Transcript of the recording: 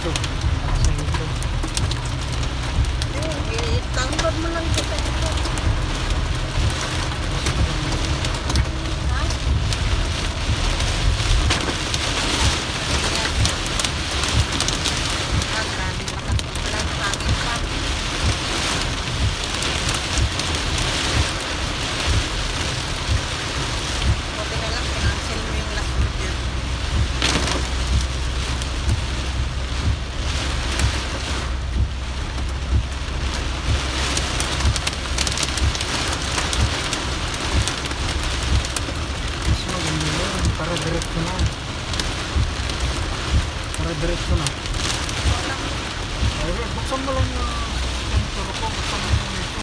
YouTube. Sa YouTube. I-download mo lang kita ito. Ha? Grabe makapagpalag sa akin pa. Buti na lang, pinansel mo yung last video. So, ganyan lang. Para diretso na. Para diretso na. Ay, buksan mo lang yung sensor ko. Buksan mo yung